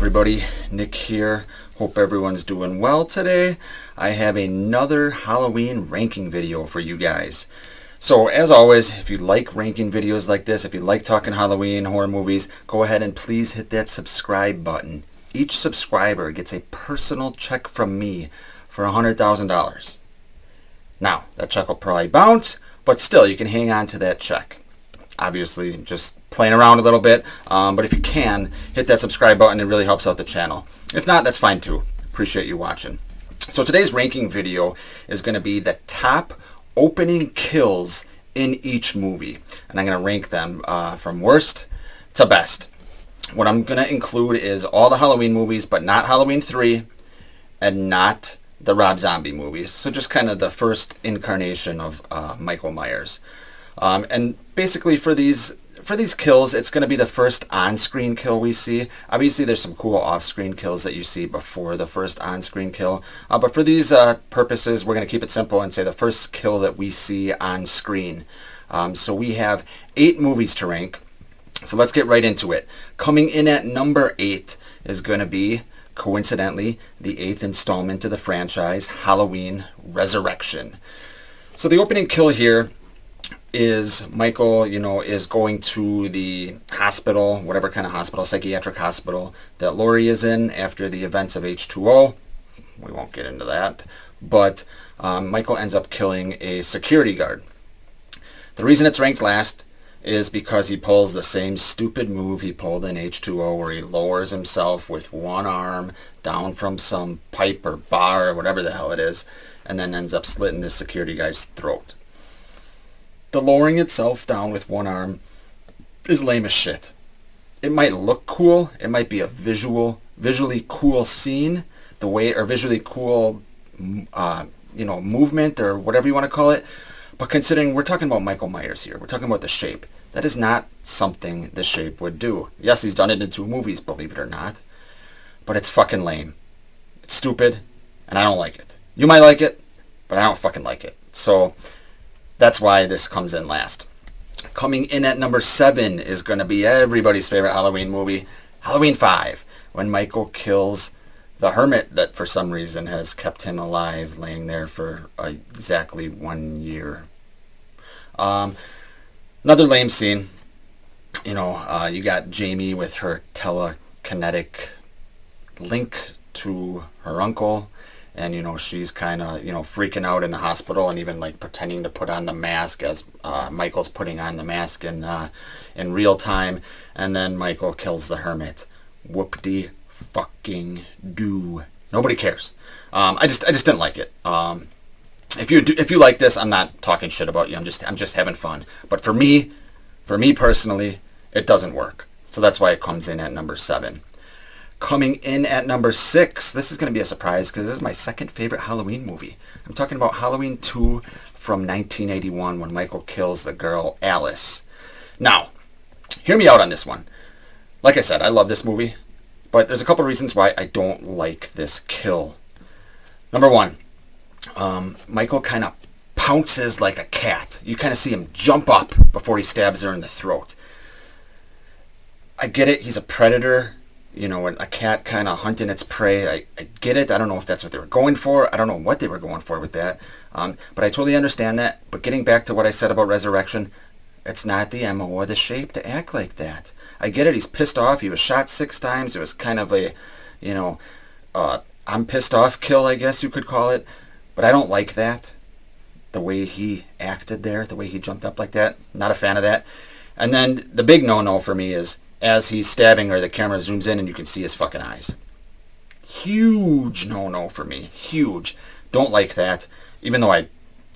everybody, Nick here. Hope everyone's doing well today. I have another Halloween ranking video for you guys. So as always, if you like ranking videos like this, if you like talking Halloween horror movies, go ahead and please hit that subscribe button. Each subscriber gets a personal check from me for $100,000. Now, that check will probably bounce, but still you can hang on to that check. Obviously, just playing around a little bit, but if you can, hit that subscribe button. It really helps out the channel. If not, that's fine too. Appreciate you watching. So today's ranking video is going to be the top opening kills in each movie, and I'm going to rank them from worst to best. What I'm going to include is all the Halloween movies, but not Halloween 3 and not the Rob Zombie movies. So just kind of the first incarnation of Michael Myers. And basically for these kills, it's going to be the first on-screen kill we see. Obviously, there's some cool off-screen kills that you see before the first on-screen kill. But for these purposes, we're going to keep it simple and say the first kill that we see on screen. So we have 8 movies to rank. So let's get right into it. Coming in at number 8 is going to be, coincidentally, the 8th installment of the franchise, Halloween Resurrection. So the opening kill here is Michael, is going to the hospital, whatever kind of hospital, psychiatric hospital that Laurie is in after the events of H2O. We won't get into that. But Michael ends up killing a security guard. The reason it's ranked last is because he pulls the same stupid move he pulled in H2O, where he lowers himself with one arm down from some pipe or bar or whatever the hell it is, and then ends up slitting this security guy's throat. The lowering itself down with one arm is lame as shit. It might look cool. It might be a visually cool scene, visually cool, movement or whatever you want to call it. But considering we're talking about Michael Myers here, we're talking about the Shape. That is not something the Shape would do. Yes, he's done it in 2 movies, believe it or not. But it's fucking lame. It's stupid, and I don't like it. You might like it, but I don't fucking like it. So that's why this comes in last. Coming in at number 7 is going to be everybody's favorite Halloween movie, Halloween 5, when Michael kills the hermit that for some reason has kept him alive, laying there for exactly 1 year. Another lame scene. You got Jamie with her telekinetic link to her uncle. And, she's kind of, freaking out in the hospital and even, pretending to put on the mask as Michael's putting on the mask in real time. And then Michael kills the hermit. Whoop-de-fucking-do. Nobody cares. I just didn't like it. If you like this, I'm not talking shit about you. I'm just having fun. But for me personally, it doesn't work. So that's why it comes in at number 7. Coming in at number 6, this is going to be a surprise because this is my second favorite Halloween movie. I'm talking about Halloween 2 from 1981 when Michael kills the girl Alice. Now, hear me out on this one. Like I said, I love this movie, but there's a couple reasons why I don't like this kill. Number 1, Michael kind of pounces like a cat. You kind of see him jump up before he stabs her in the throat. I get it, he's a predator. A cat kind of hunting its prey. I get it. I don't know if that's what they were going for. I don't know what they were going for with that. But I totally understand that. But getting back to what I said about Resurrection, it's not the MO or the Shape to act like that. I get it. He's pissed off. He was shot 6 times. It was kind of a, I'm pissed off kill, I guess you could call it. But I don't like that. The way he acted there, the way he jumped up like that. Not a fan of that. And then the big no-no for me is, as he's stabbing her, the camera zooms in and you can see his fucking eyes. Huge no-no for me. Huge. Don't like that. Even though I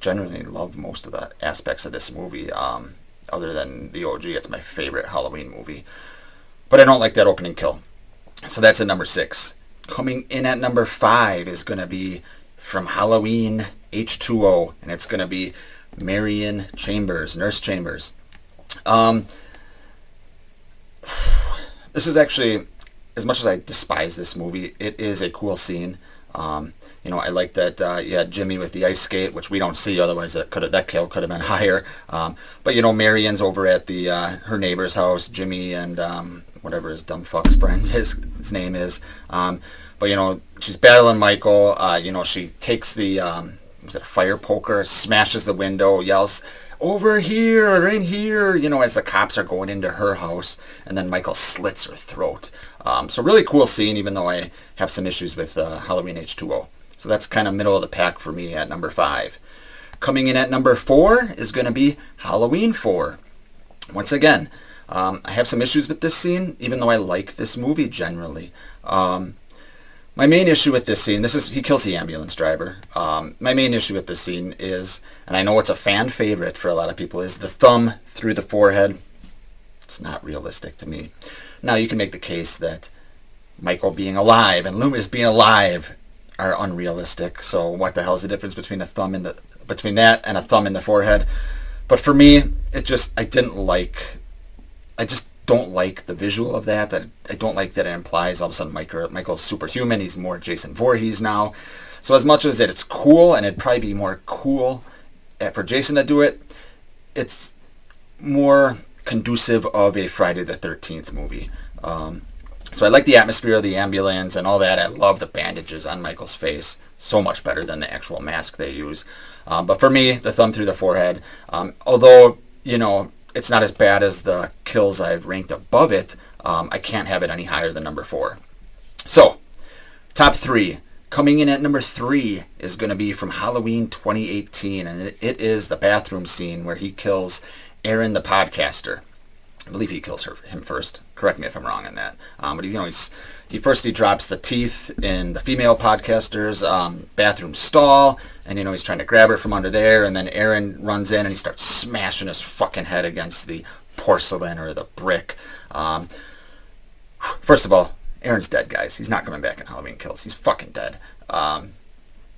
generally love most of the aspects of this movie. Other than the OG, it's my favorite Halloween movie. But I don't like that opening kill. So that's at number 6. Coming in at number 5 is going to be from Halloween H2O. And it's going to be Marion Chambers, Nurse Chambers. This is actually, as much as I despise this movie, it is a cool scene. I like that you had Jimmy with the ice skate, which we don't see, otherwise that kill could have been higher. But Marion's over at the her neighbor's house, Jimmy and whatever his dumb fuck's friend his name is. But she's battling Michael. She takes the was it a fire poker, smashes the window, yells, "Over here, in here," as the cops are going into her house, and then Michael slits her throat. So really cool scene, even though I have some issues with Halloween H2O. So that's kind of middle of the pack for me at number 5. Coming in at number 4 is going to be Halloween 4. Once again, I have some issues with this scene, even though I like this movie generally. My main issue with this scene, he kills the ambulance driver. My main issue with this scene is, and I know it's a fan favorite for a lot of people, is the thumb through the forehead. It's not realistic to me. Now you can make the case that Michael being alive and Loomis being alive are unrealistic. So what the hell is the difference between between that and a thumb in the forehead? But for me, I just don't like the visual of that. I don't like that it implies all of a sudden Michael's superhuman. He's more Jason Voorhees now. So as much as it's cool, and it'd probably be more cool for Jason to do it, it's more conducive of a Friday the 13th movie. So I like the atmosphere of the ambulance and all that. I love the bandages on Michael's face. So much better than the actual mask they use. But for me, the thumb through the forehead, although, it's not as bad as the kills I've ranked above it, I can't have it any higher than number 4. So, top 3. Coming in at number 3 is going to be from Halloween 2018, and it is the bathroom scene where he kills Aaron the podcaster. I believe he kills him first. Correct me if I'm wrong on that. But he drops the teeth in the female podcaster's bathroom stall, and he's trying to grab her from under there, and then Aaron runs in and he starts smashing his fucking head against the porcelain or the brick. First of all, Aaron's dead, guys. He's not coming back in Halloween Kills. He's fucking dead.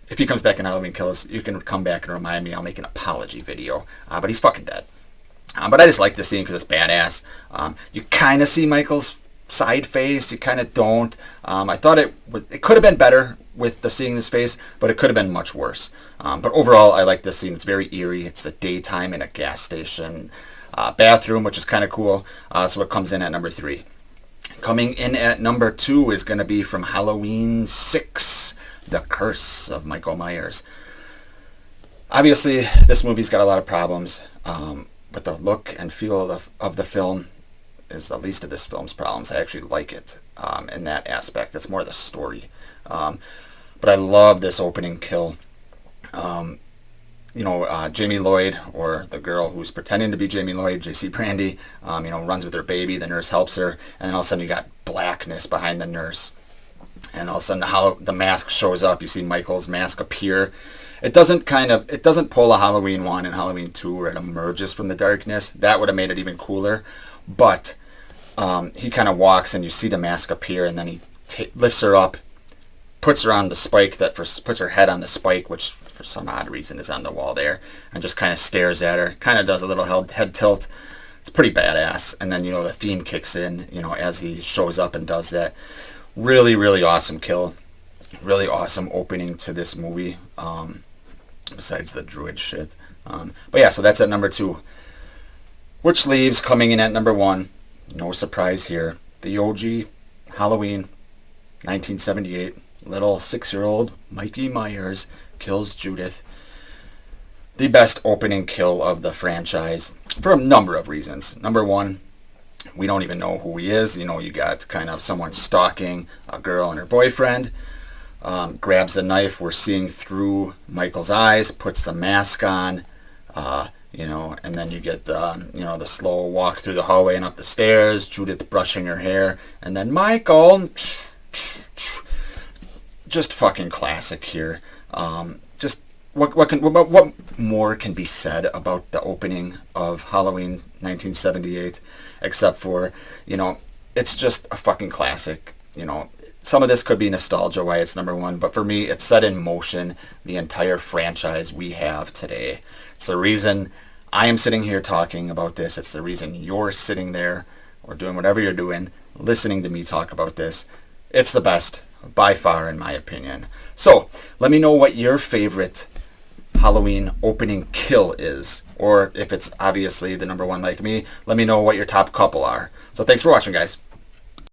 If he comes back in Halloween Kills, you can come back and remind me. I'll make an apology video. But he's fucking dead. But I just like this scene because it's badass. You kind of see Michael's side face. You kind of don't. I thought it could have been better with seeing this face, but it could have been much worse. But overall, I like this scene. It's very eerie. It's the daytime in a gas station bathroom, which is kind of cool. So it comes in at number 3. Coming in at number 2 is going to be from Halloween 6, The Curse of Michael Myers. Obviously, this movie's got a lot of problems. But the look and feel of the film is the least of this film's problems. I actually like it in that aspect. It's more the story. But I love this opening kill. Jamie Lloyd, or the girl who's pretending to be Jamie Lloyd, J.C. Brandy, runs with her baby. The nurse helps her. And then all of a sudden you got blackness behind the nurse. And all of a sudden how the mask shows up. You see Michael's mask appear. It doesn't pull a Halloween 1 and Halloween 2 where it emerges from the darkness. That would have made it even cooler. But he kind of walks and you see the mask appear, and then he lifts her up, puts her on the spike, puts her head on the spike, which for some odd reason is on the wall there, and just kind of stares at her. Kind of does a little head tilt. It's pretty badass. And then, the theme kicks in, as he shows up and does that. Really, really awesome kill. Really awesome opening to this movie. Besides the druid shit. But yeah, so that's at number 2. Which leaves, coming in at number 1, no surprise here, the OG Halloween 1978. Little 6-year-old Mikey Myers kills Judith. The best opening kill of the franchise for a number of reasons. Number 1, we don't even know who he is. You got kind of someone stalking a girl and her boyfriend. Grabs the knife, we're seeing through Michael's eyes, puts the mask on, and then you get the slow walk through the hallway and up the stairs, Judith brushing her hair, and then Michael, just fucking classic here. Just what more can be said about the opening of Halloween 1978, except for, it's just a fucking classic, Some of this could be nostalgia why it's number 1, but for me, it set in motion the entire franchise we have today. It's the reason I am sitting here talking about this. It's the reason you're sitting there or doing whatever you're doing, listening to me talk about this. It's the best by far, in my opinion. So let me know what your favorite Halloween opening kill is, or if it's obviously the number one like me, let me know what your top couple are. So thanks for watching, guys.